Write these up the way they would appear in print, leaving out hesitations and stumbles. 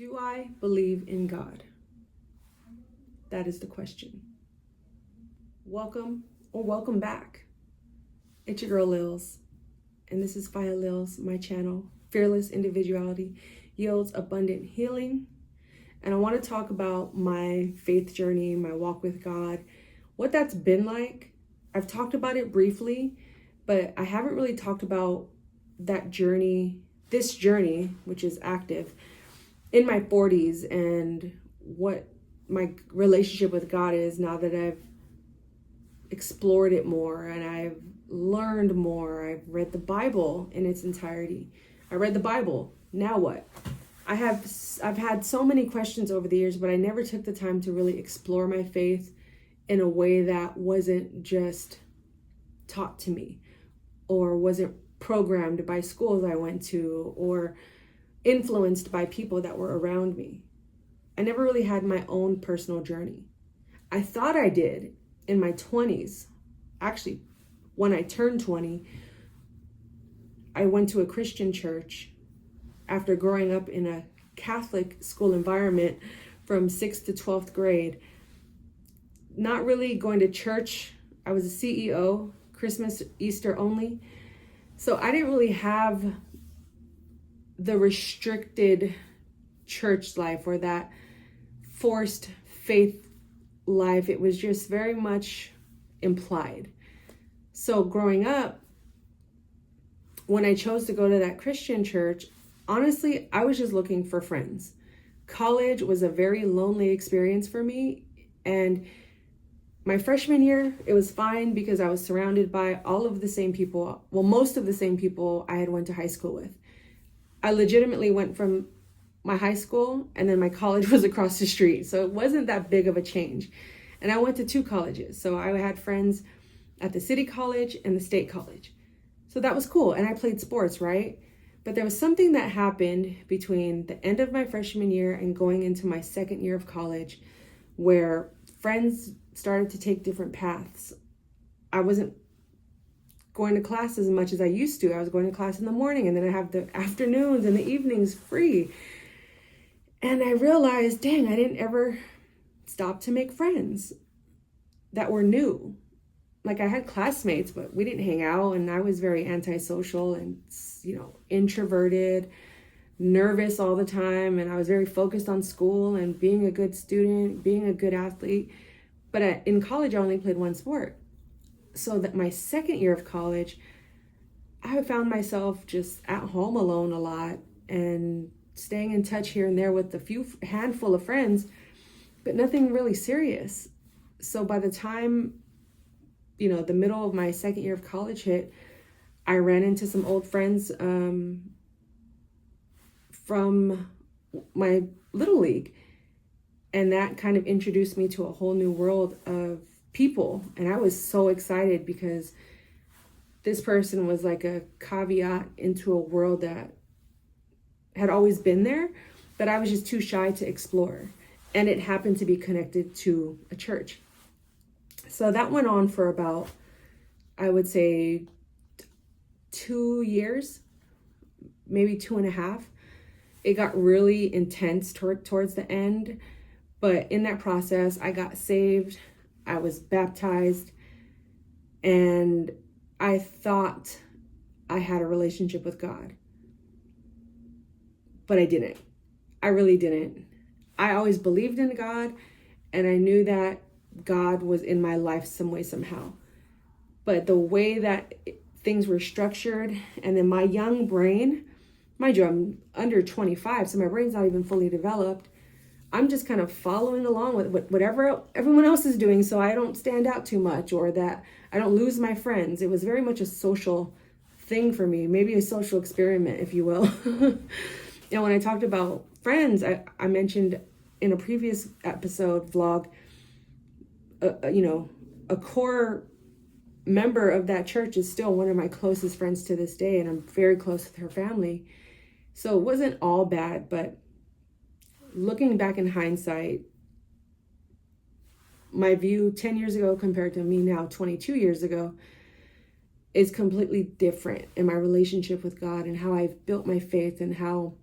Do I believe in God? That is the question. Welcome or welcome back. It's your girl Lilz, and this is via Lilz, my channel. Fearless individuality yields abundant healing. And I want to talk about my faith journey, my walk with God, what that's been like. I've talked about it briefly, but I haven't really talked about that journey, this journey, which is active, in my 40s, and what my relationship with God is now that I've explored it more and I've learned more. I've read the Bible in its entirety. I read the Bible. Now what? I've had so many questions over the years, but I never took the time to really explore my faith in a way that wasn't just taught to me or wasn't programmed by schools I went to or influenced by people that were around me. I never really had my own personal journey. I thought I did in my 20s. Actually, when I turned 20, I went to a Christian church after growing up in a Catholic school environment from 6th to 12th grade. Not really going to church. I was a CEO, Christmas, Easter only. So I didn't really have the restricted church life or that forced faith life. It was just very much implied. So growing up, when I chose to go to that Christian church, honestly, I was just looking for friends. College was a very lonely experience for me. And my freshman year, it was fine because I was surrounded by all of the same people. Well, most of the same people I had went to high school with. I legitimately went from my high school and then my college was across the street. So it wasn't that big of a change. And I went to 2 colleges. So I had friends at the city college and the state college. So that was cool. And I played sports, right? But there was something that happened between the end of my freshman year and going into my second year of college where friends started to take different paths. I wasn't going to class as much as I used to. I was going to class in the morning and then I have the afternoons and the evenings free. And I realized, dang, I didn't ever stop to make friends that were new. Like I had classmates, but we didn't hang out, and I was very antisocial and, introverted, nervous all the time. And I was very focused on school and being a good student, being a good athlete. But in college, I only played one sport. So that my second year of college, I found myself just at home alone a lot and staying in touch here and there with a handful of friends, but nothing really serious. So by the time, the middle of my second year of college hit, I ran into some old friends from my little league. And that kind of introduced me to a whole new world of people. And I was so excited because this person was like a caveat into a world that had always been there, but I was just too shy to explore. And it happened to be connected to a church. So that went on for about, I would say, 2 years, maybe 2.5. It got really intense towards the end. But in that process, I got saved. I was baptized, and I thought I had a relationship with God, but I didn't. I really didn't. I always believed in God, and I knew that God was in my life some way, somehow. But the way that things were structured, and then my young brain, mind you, I'm under 25, so my brain's not even fully developed. I'm just kind of following along with whatever everyone else is doing so I don't stand out too much or that I don't lose my friends. It was very much a social thing for me, maybe a social experiment, if you will. And when I talked about friends, I mentioned in a previous episode vlog, a core member of that church is still one of my closest friends to this day, and I'm very close with her family. So it wasn't all bad, but looking back in hindsight, my view 10 years ago compared to me now 22 years ago is completely different in my relationship with God and how I've built my faith and how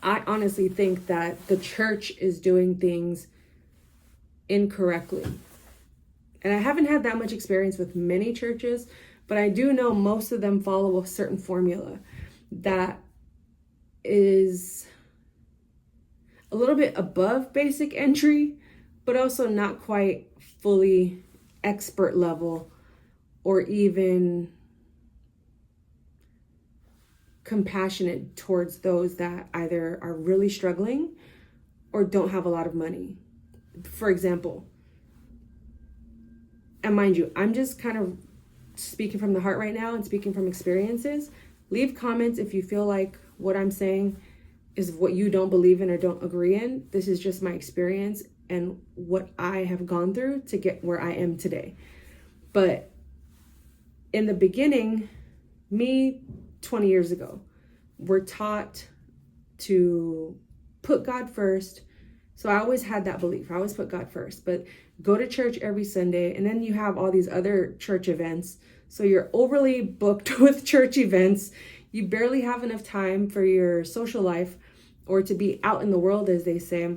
I honestly think that the church is doing things incorrectly. And I haven't had that much experience with many churches, but I do know most of them follow a certain formula that is a little bit above basic entry, but also not quite fully expert level or even compassionate towards those that either are really struggling or don't have a lot of money. For example, and mind you, I'm just kind of speaking from the heart right now and speaking from experiences. Leave comments if you feel like what I'm saying is what you don't believe in or don't agree in. This is just my experience and what I have gone through to get where I am today. But in the beginning, me 20 years ago, we're taught to put God first. So I always had that belief. I always put God first, but go to church every Sunday. And then you have all these other church events. So you're overly booked with church events. You barely have enough time for your social life or to be out in the world, as they say.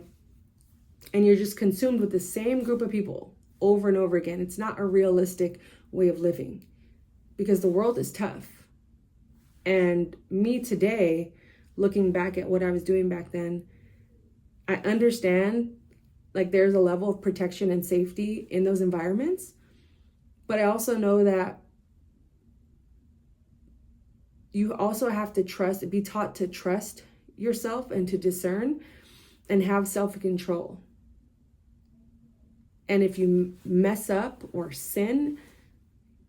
And you're just consumed with the same group of people over and over again. It's not a realistic way of living because the world is tough. And me today, looking back at what I was doing back then, I understand like there's a level of protection and safety in those environments. But I also know that you also have to trust, be taught to trust yourself and to discern and have self-control. And if you mess up or sin,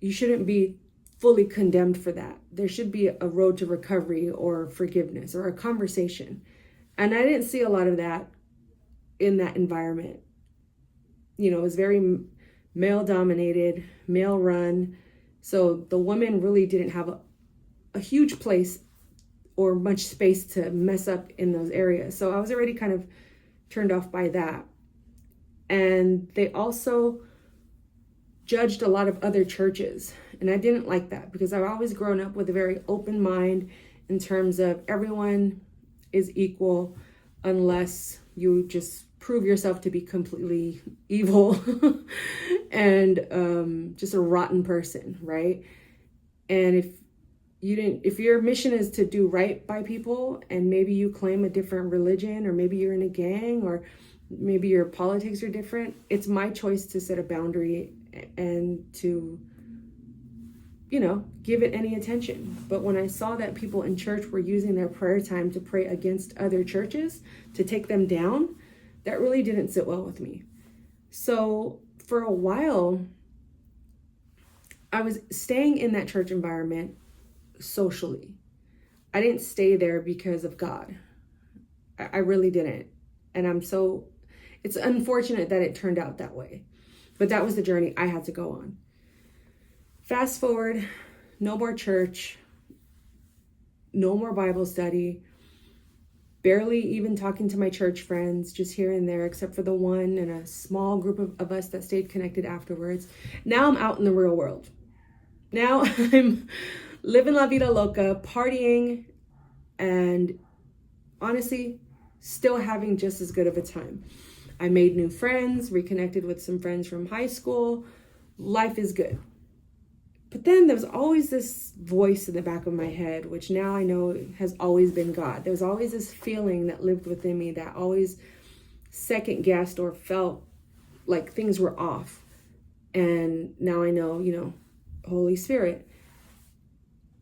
you shouldn't be fully condemned for that. There should be a road to recovery or forgiveness or a conversation. And I didn't see a lot of that in that environment. You know, it was very male dominated, male run. So the women really didn't have a huge place or much space to mess up in those areas. So I was already kind of turned off by that. And they also judged a lot of other churches. And I didn't like that because I've always grown up with a very open mind in terms of everyone is equal unless you just prove yourself to be completely evil and just a rotten person, right? And if your mission is to do right by people and maybe you claim a different religion or maybe you're in a gang or maybe your politics are different, it's my choice to set a boundary and to, you know, give it any attention. But when I saw that people in church were using their prayer time to pray against other churches, to take them down, that really didn't sit well with me. So for a while, I was staying in that church environment socially. I didn't stay there because of God. I really didn't. And it's unfortunate that it turned out that way. But that was the journey I had to go on. Fast forward, no more church, no more Bible study, barely even talking to my church friends, just here and there, except for the one and a small group of us that stayed connected afterwards. Now I'm out in the real world. Now I'm living la vida loca, partying, and honestly, still having just as good of a time. I made new friends, reconnected with some friends from high school. Life is good. But then there's always this voice in the back of my head, which now I know has always been God. There's always this feeling that lived within me that always second guessed or felt like things were off. And now I know, you know, Holy Spirit.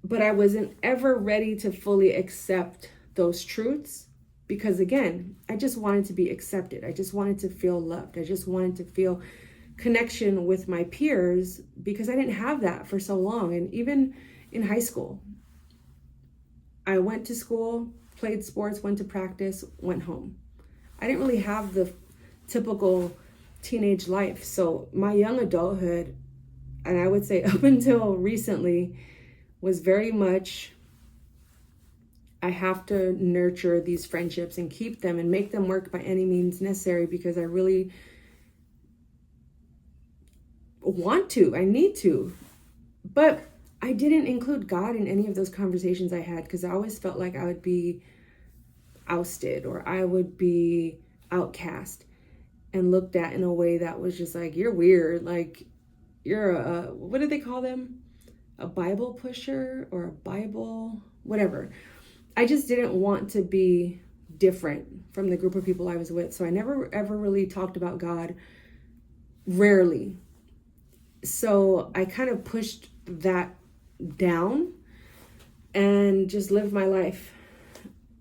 But I wasn't ever ready to fully accept those truths because, again, I just wanted to be accepted. I just wanted to feel loved. I just wanted to feel connection with my peers because I didn't have that for so long. And even in high school, I went to school, played sports, went to practice, went home. I didn't really have the typical teenage life. So my young adulthood, and I would say up until recently, was very much, I have to nurture these friendships and keep them and make them work by any means necessary because I really want to, I need to. But I didn't include God in any of those conversations I had because I always felt like I would be ousted, or I would be outcast and looked at in a way that was just like, you're weird. Like, you're what do they call them? A Bible pusher or a Bible, whatever. I just didn't want to be different from the group of people I was with. So I never ever really talked about God, rarely. So I kind of pushed that down and just lived my life.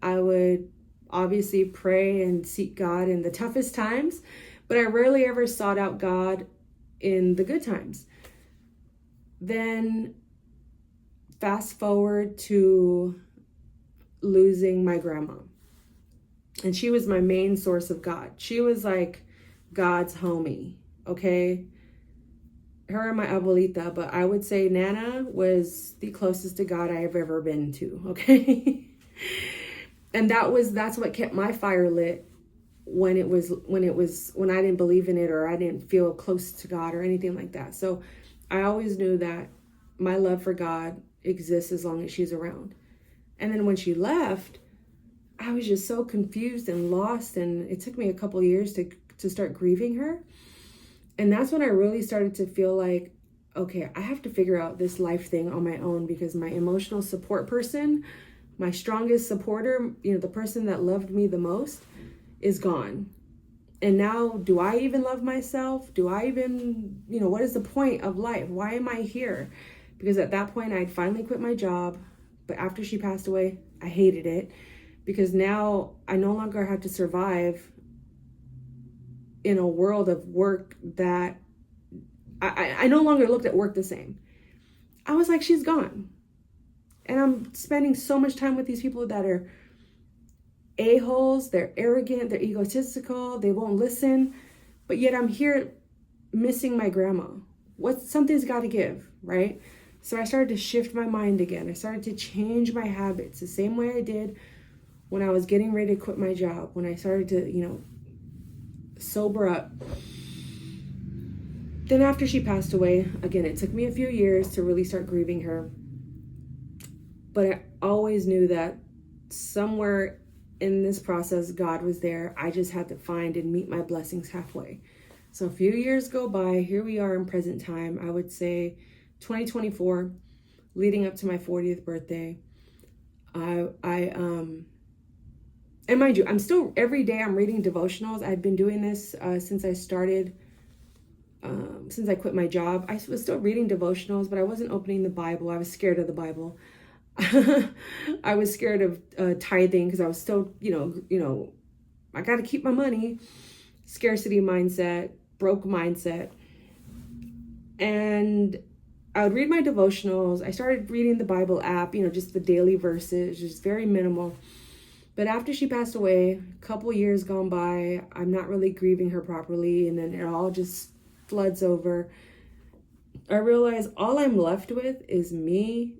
I would obviously pray and seek God in the toughest times, but I rarely ever sought out God in the good times. Then fast forward to losing my grandma. And she was my main source of God. She was like God's homie, okay? Her and my abuelita, but I would say Nana was the closest to God I have ever been to, okay? And that's what kept my fire lit when I didn't believe in it, or I didn't feel close to God or anything like that. So I always knew that my love for God exists as long as she's around. And then when she left, I was just so confused and lost, and it took me a couple years to start grieving her. And that's when I really started to feel like, okay, I have to figure out this life thing on my own, because my emotional support person, my strongest supporter, the person that loved me the most, is gone. And now, do I even love myself? Do I even, what is the point of life? Why am I here? Because at that point, I'd finally quit my job. But after she passed away, I hated it, because now I no longer had to survive in a world of work that I no longer looked at work the same. I was like, she's gone. And I'm spending so much time with these people that are a-holes, they're arrogant, they're egotistical, they won't listen, but yet I'm here missing my grandma. Something's got to give, right? So I started to shift my mind again. I started to change my habits the same way I did when I was getting ready to quit my job, when I started to, sober up. Then after she passed away, again, it took me a few years to really start grieving her. But I always knew that somewhere in this process, God was there. I just had to find and meet my blessings halfway. So a few years go by. Here we are in present time. I would say 2024, leading up to my 40th birthday. And mind you, I'm still, every day I'm reading devotionals. I've been doing this since I started, since I quit my job. I was still reading devotionals, but I wasn't opening the Bible. I was scared of the Bible. I was scared of tithing, because I was still, I got to keep my money. Scarcity mindset, broke mindset. And I would read my devotionals. I started reading the Bible app, just the daily verses, just very minimal. But after she passed away, a couple years gone by, I'm not really grieving her properly, and then it all just floods over. I realize all I'm left with is me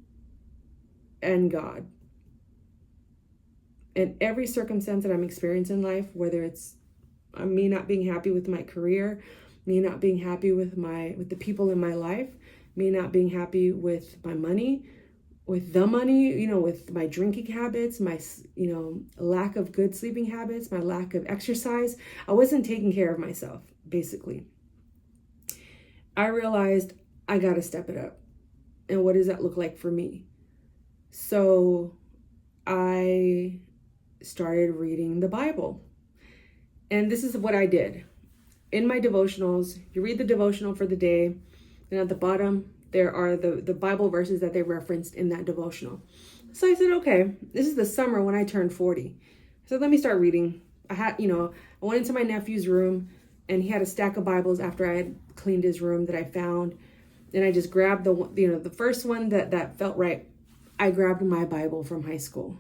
and God. And every circumstance that I'm experiencing in life, whether it's me not being happy with my career, me not being happy with the people in my life, me not being happy with my money, with my drinking habits, my, lack of good sleeping habits, my lack of exercise. I wasn't taking care of myself, basically. I realized I got to step it up. And what does that look like for me? So I started reading the Bible. And this is what I did. In my devotionals, you read the devotional for the day, and at the bottom, there are the Bible verses that they referenced in that devotional. So I said, okay, this is the summer when I turned 40. So let me start reading. I went into my nephew's room, and he had a stack of Bibles after I had cleaned his room that I found. And I just grabbed the first one that felt right. I grabbed my Bible from high school.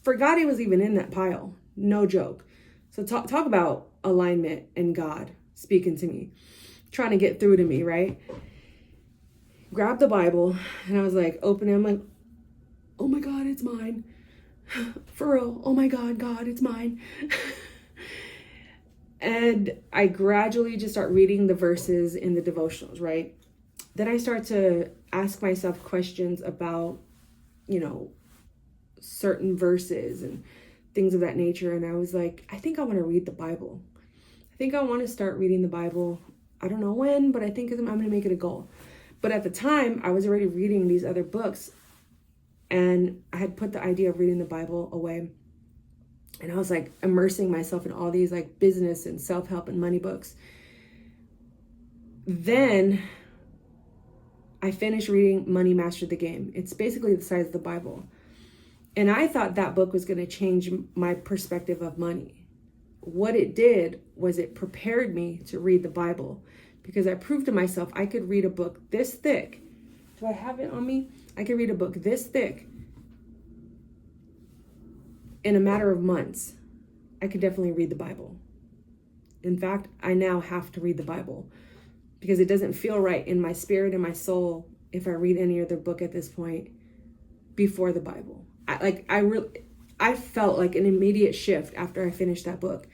Forgot it was even in that pile. No joke. So talk about alignment and God speaking to me, trying to get through to me, right? Grabbed the Bible, and I was like, opening it. I'm like, oh my God, it's mine. For real. Oh my God, it's mine. And I gradually just start reading the verses in the devotionals, right? Then I start to ask myself questions about, certain verses and things of that nature. And I was like, I think I want to read the Bible. I think I want to start reading the Bible. I don't know when, but I think I'm going to make it a goal. But at the time, I was already reading these other books, and I had put the idea of reading the Bible away. And I was like immersing myself in all these like business and self-help and money books. Then I finished reading Money Mastered the Game. It's basically the size of the Bible. And I thought that book was going to change my perspective of money. What it did was it prepared me to read the Bible, because I proved to myself I could read a book this thick. Do I have it on me? I could read a book this thick in a matter of months. I could definitely read the Bible. In fact, I now have to read the Bible, because it doesn't feel right in my spirit and my soul if I read any other book at this point before the Bible. I felt like an immediate shift after I finished that book.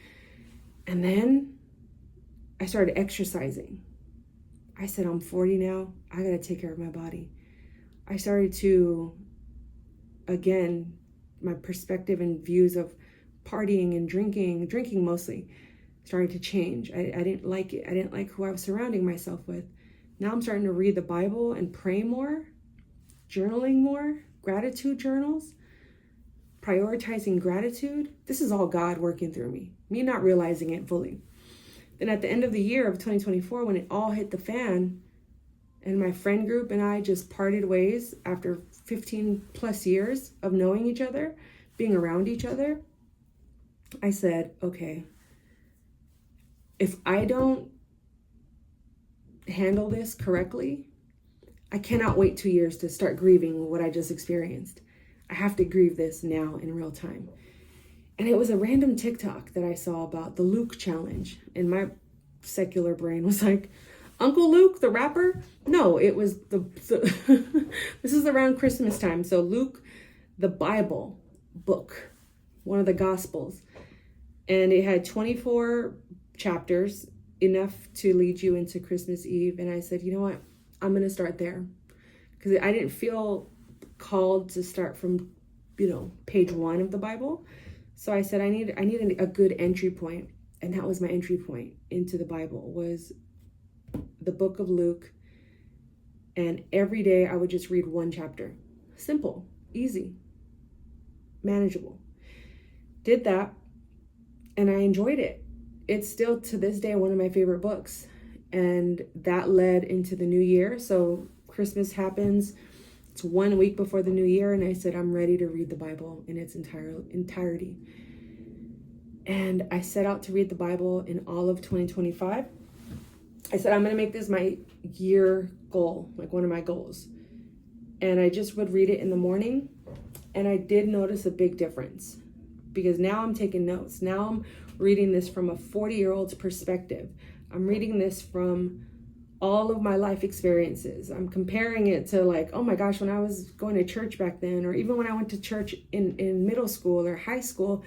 And then I started exercising. I said, I'm 40 now. I got to take care of my body. I started to, again, my perspective and views of partying and drinking mostly, started to change. I didn't like it. I didn't like who I was surrounding myself with. Now I'm starting to read the Bible and pray more, journaling more, gratitude journals, prioritizing gratitude. This is all God working through me not realizing it fully. Then at the end of the year of 2024, when it all hit the fan and my friend group and I just parted ways after 15 plus years of knowing each other, being around each other, I said, okay, if I don't handle this correctly, I cannot wait 2 years to start grieving what I just experienced. I have to grieve this now in real time. And it was a random TikTok that I saw about the Luke challenge. And my secular brain was like, Uncle Luke, the rapper? No, it was this is around Christmas time. So Luke, the Bible book, one of the Gospels. And it had 24 chapters, enough to lead you into Christmas Eve. And I said, you know what? I'm going to start there. Because I didn't feel called to start from, page 1 of the Bible. So I said, I need a good entry point. And that was my entry point into the Bible, was the book of Luke. And every day I would just read one chapter. Simple, easy, manageable. Did that, and I enjoyed it. It's still to this day one of my favorite books. And that led into the new year. So Christmas happens. It's 1 week before the new year. And I said, I'm ready to read the Bible in its entirety. And I set out to read the Bible in all of 2025. I said, I'm going to make this my year goal, like one of my goals. And I just would read it in the morning. And I did notice a big difference, because now I'm taking notes. Now I'm reading this from a 40-year-old's perspective. I'm reading this from all of my life experiences. I'm comparing it to like, oh my gosh, when I was going to church back then, or even when I went to church in middle school or high school,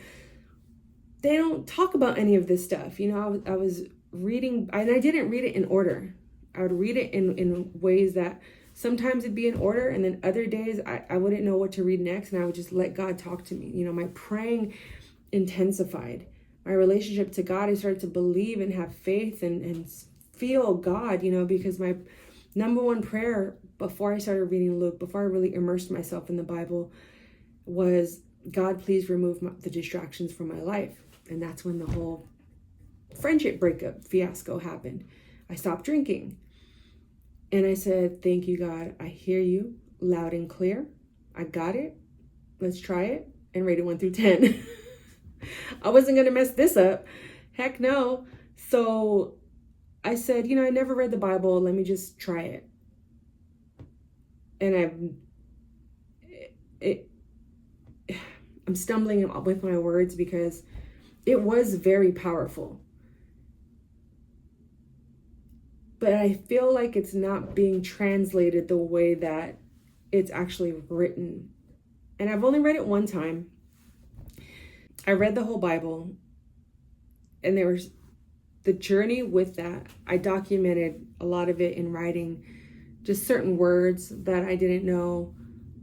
they don't talk about any of this stuff. I was reading, and I didn't read it in order. I would read it in ways that sometimes it'd be in order, and then other days I wouldn't know what to read next, and I would just let God talk to me. My praying intensified. My relationship to God, I started to believe and have faith and feel God, because my number one prayer before I started reading Luke, before I really immersed myself in the Bible, was, God, please remove the distractions from my life. And that's when the whole friendship breakup fiasco happened. I stopped drinking. And I said, thank you, God. I hear you loud and clear. I got it. Let's try it. And rate it 1 through 10. I wasn't going to mess this up. Heck no. So I said, I never read the Bible. Let me just try it. And I'm stumbling with my words, because it was very powerful. But I feel like it's not being translated the way that it's actually written. And I've only read it one time. I read the whole Bible, and there was the journey with that. I documented a lot of it in writing, just certain words that I didn't know,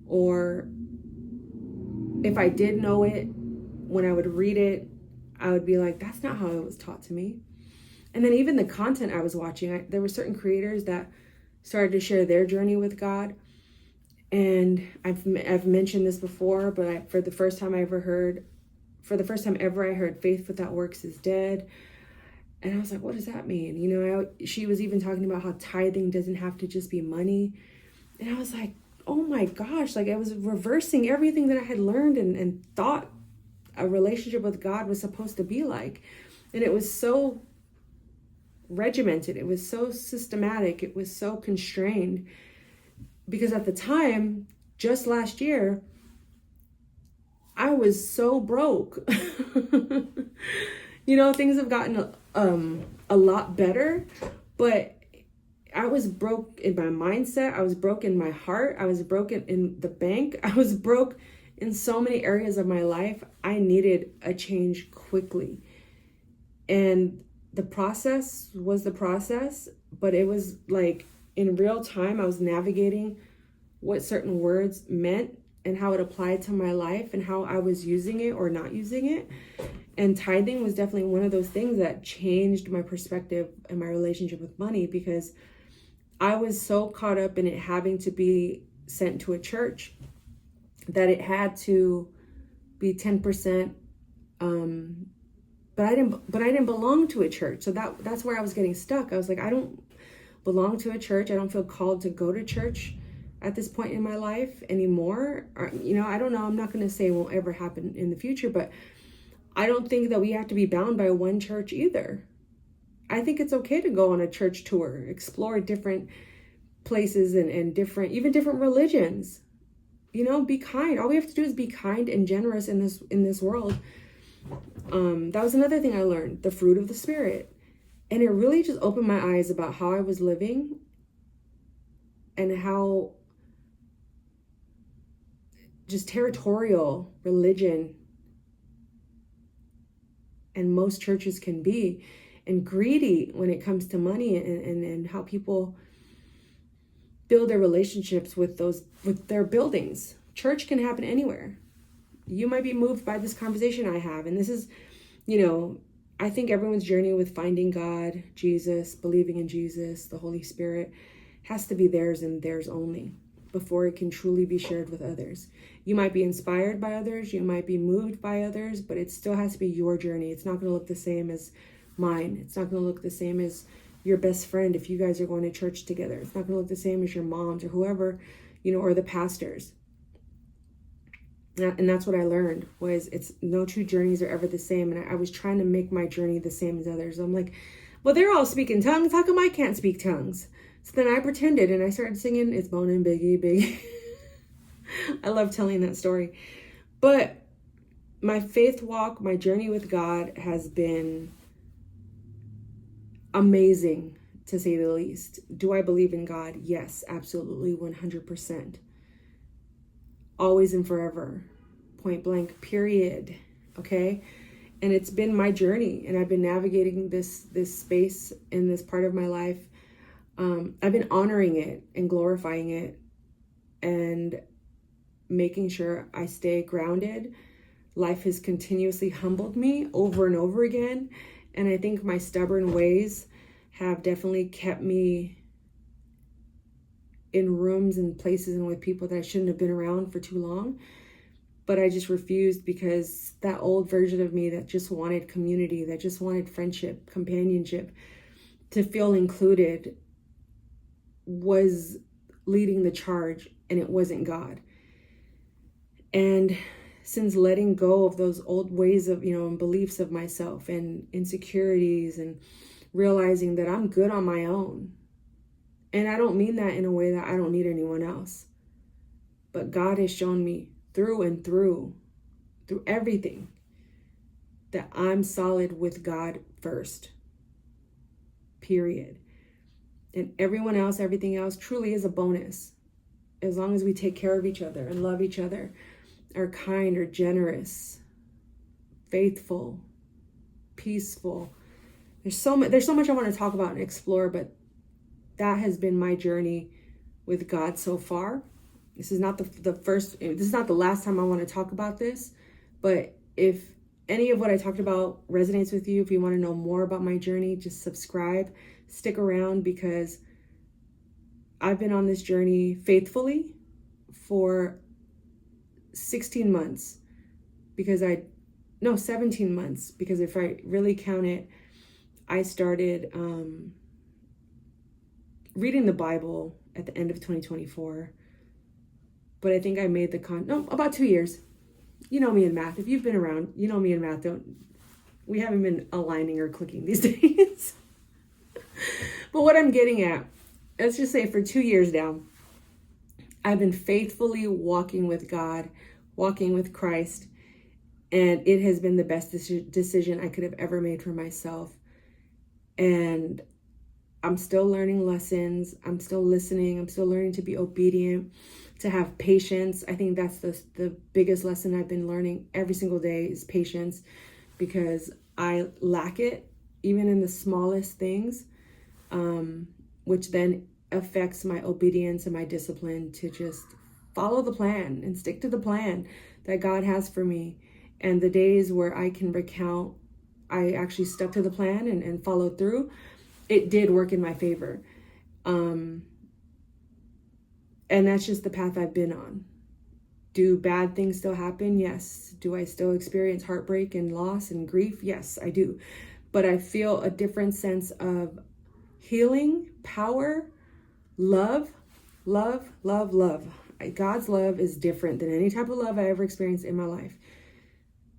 or if I did know it, when I would read it, I would be like, that's not how it was taught to me. And then even the content I was watching, there were certain creators that started to share their journey with God. And I've mentioned this before, but for the first time ever, I heard faith without works is dead. And I was like, what does that mean? You know, she was even talking about how tithing doesn't have to just be money. And I was like, oh my gosh, like I was reversing everything that I had learned and thought a relationship with God was supposed to be like. And it was so regimented. It was so systematic. It was so constrained. Because at the time, just last year, I was so broke. You know, things have gotten a lot better, but I was broke in my mindset. I was broke in my heart. I was broken in the bank. I was broke in so many areas of my life. I needed a change quickly. And the process was the process, but it was like in real time, I was navigating what certain words meant and how it applied to my life and how I was using it or not using it. And tithing was definitely one of those things that changed my perspective and my relationship with money, because I was so caught up in it having to be sent to a church that it had to be 10%. But I didn't belong to a church. So that's where I was getting stuck. I was like, I don't belong to a church. I don't feel called to go to church at this point in my life anymore. Or, you know, I don't know. I'm not going to say it won't ever happen in the future, but I don't think that we have to be bound by one church either. I think it's okay to go on a church tour, explore different places and different religions. You know, be kind. All we have to do is be kind and generous in this world. That was another thing I learned, the fruit of the Spirit. And it really just opened my eyes about how I was living and how just territorial religion and most churches can be, and greedy when it comes to money, and how people build their relationships with their buildings. Church can happen anywhere. You might be moved by this conversation I have. And this is, you know, I think everyone's journey with finding God, Jesus, believing in Jesus, the Holy Spirit, has to be theirs and theirs only before it can truly be shared with others. You might be inspired by others, you might be moved by others, but it still has to be your journey. It's not going to look the same as mine. It's not going to look the same as your best friend if you guys are going to church together. It's not going to look the same as your moms or whoever, you know, or the pastors. And that's what I learned, was it's no two journeys are ever the same. And I was trying to make my journey the same as others. I'm like, well, they're all speaking tongues. How come I can't speak tongues? So then I pretended and I started singing It's Bonin' Biggie, Biggie. I love telling that story. But my faith walk, my journey with God has been amazing, to say the least. Do I believe in God? Yes, absolutely, 100%. Always and forever, point blank, period. Okay. And it's been my journey, and I've been navigating this space in this part of my life. I've been honoring it and glorifying it and making sure I stay grounded. Life has continuously humbled me over and over again. And I think my stubborn ways have definitely kept me in rooms and places and with people that I shouldn't have been around for too long. But I just refused, because that old version of me that just wanted community, that just wanted friendship, companionship, to feel included, was leading the charge, and it wasn't God. And since letting go of those old ways of, you know, and beliefs of myself and insecurities, and realizing that I'm good on my own. And I don't mean that in a way that I don't need anyone else. But God has shown me through and through everything, that I'm solid with God first. Period. And everyone else, everything else truly is a bonus. As long as we take care of each other and love each other, are kind, are generous, faithful, peaceful. There's so much I want to talk about and explore, but that has been my journey with God so far. This is not the first, this is not the last time I want to talk about this, but if any of what I talked about resonates with you, if you want to know more about my journey, just subscribe, stick around, because I've been on this journey faithfully for 16 months, 17 months, because if I really count it, I started reading the Bible at the end of 2024, but I think I made about 2 years. You know me in math. If you've been around, you know me in math. We haven't been aligning or clicking these days. But what I'm getting at, let's just say for 2 years now, I've been faithfully walking with God, walking with Christ, and it has been the best decision I could have ever made for myself. And I'm still learning lessons. I'm still listening. I'm still learning to be obedient, to have patience. I think that's the biggest lesson I've been learning every single day is patience, because I lack it even in the smallest things, which then affects my obedience and my discipline to just follow the plan and stick to the plan that God has for me. And the days where I can recount I actually stuck to the plan and followed through, it did work in my favor. And that's just the path I've been on. Do bad things still happen? Yes. Do I still experience heartbreak and loss and grief? Yes, I do. But I feel a different sense of healing, power, love. God's love is different than any type of love I ever experienced in my life.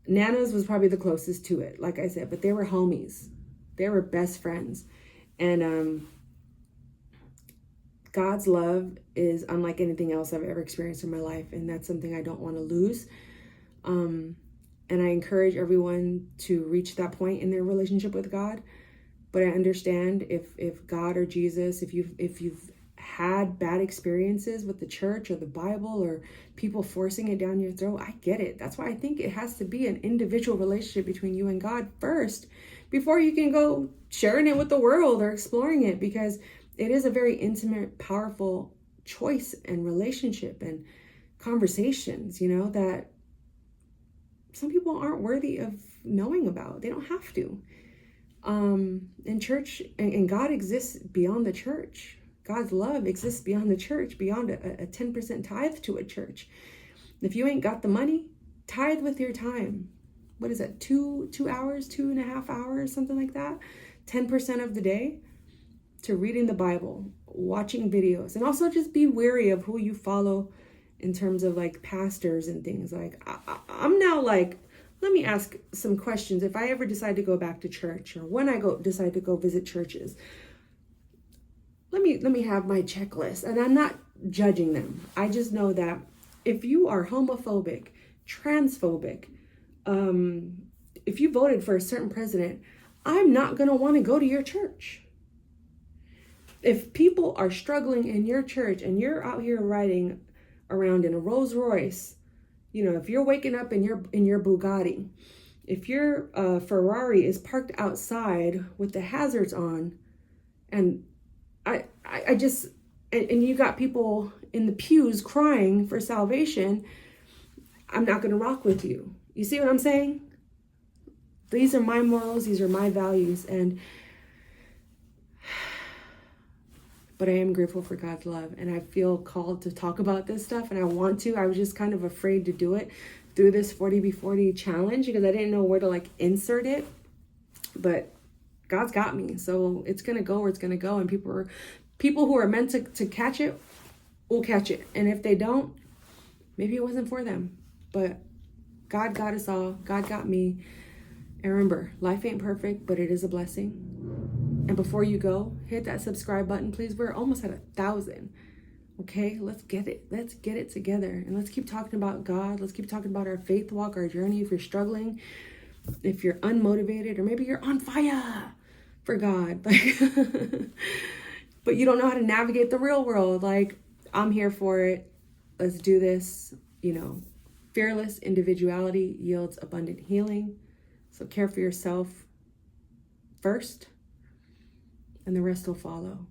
Nana's was probably the closest to it, like I said, but they were homies. They were best friends. And God's love is unlike anything else I've ever experienced in my life, and that's something I don't want to lose. And I encourage everyone to reach that point in their relationship with God. But I understand if God or Jesus, if you've had bad experiences with the church or the Bible or people forcing it down your throat, I get it. That's why I think it has to be an individual relationship between you and God first before you can go sharing it with the world or exploring it, because it is a very intimate, powerful choice and relationship and conversations, that some people aren't worthy of knowing about. They don't have to. And church and God exists beyond the church. God's love exists beyond the church, beyond a 10% tithe to a church. If you ain't got the money, tithe with your time. What is that? 2 hours, 2.5 hours, something like that. 10% of the day to reading the Bible, watching videos, and also just be wary of who you follow in terms of like pastors and things. Like I'm now like, let me ask some questions. If I ever decide to go back to church, or when I decide to go visit churches, let me have my checklist. And I'm not judging them. I just know that if you are homophobic, transphobic, if you voted for a certain president, I'm not going to want to go to your church. If people are struggling in your church and you're out here riding around in a Rolls Royce, if you're waking up in your Bugatti, if your Ferrari is parked outside with the hazards on, and I just, and you got people in the pews crying for salvation, I'm not going to rock with you. You see what I'm saying? These are my morals. These are my values. But I am grateful for God's love, and I feel called to talk about this stuff, and I want to. I was just kind of afraid to do it through this 40B40 challenge because I didn't know where to insert it, but God's got me. So it's going to go where it's going to go, and people who are meant to catch it will catch it. And if they don't, maybe it wasn't for them. But God got us all. God got me. And remember, life ain't perfect, but it is a blessing. And before you go, hit that subscribe button, please. We're almost at 1,000. Okay, let's get it. Let's get it together. And let's keep talking about God. Let's keep talking about our faith walk, our journey. If you're struggling, if you're unmotivated, or maybe you're on fire for God, but you don't know how to navigate the real world, I'm here for it. Let's do this. Fearless individuality yields abundant healing. So care for yourself first, and the rest will follow.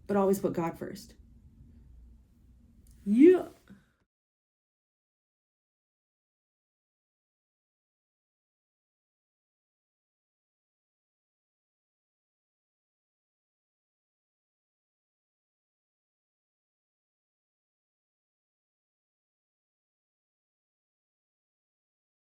But always put God first. Yeah.